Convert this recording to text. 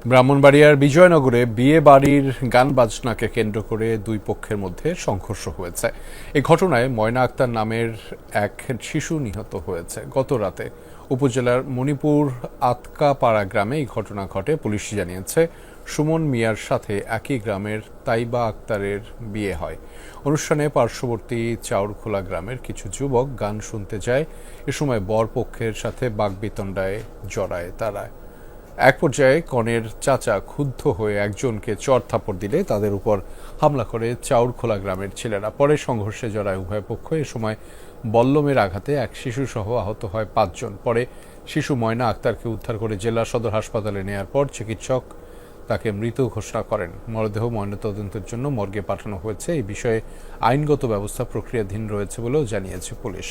ব্রাহ্মণবাড়িয়ার বিজয়নগরে বিয়ে বাড়ির গান বাজনাকে কেন্দ্র করে দুই পক্ষের মধ্যে সংঘর্ষ হয়েছে। এই ঘটনায় ময়না আক্তার নামের এক শিশু নিহত হয়েছে। গত রাতে উপজেলার মণিপুর আতকাপাড়া গ্রামে এই ঘটনা ঘটে। পুলিশ জানিয়েছে সুমন মিয়ার সাথে একই গ্রামের তাইবা আক্তারের বিয়ে হয়। অনুষ্ঠানে পার্শ্ববর্তী চাউরখোলা গ্রামের কিছু যুবক গান শুনতে যায়। এ সময় বর পক্ষের সাথে বাগবিতণ্ডায় জড়ায় তারা। এক পর্যায়ে কনের চাচা ক্ষুব্ধ হয়ে একজনকে চড় থাপ্পড় দিলে তাদের উপর হামলা করে চাউরখোলা গ্রামের ছেলেরা। পরে সংঘর্ষে জড়ায় উভয় পক্ষ। এ সময় বল্লমের আঘাতে এক শিশুসহ আহত হয় 5 জন। পরে শিশু ময়না আক্তারকে উদ্ধার করে জেলা সদর হাসপাতালে নেয়ার পর চিকিৎসক তাকে মৃত ঘোষণা করেন। মরদেহ ময়নাতদন্তের জন্য মর্গে পাঠানো হয়েছে। এই বিষয়ে আইনগত ব্যবস্থা প্রক্রিয়াধীন রয়েছে বলেও জানিয়েছে পুলিশ।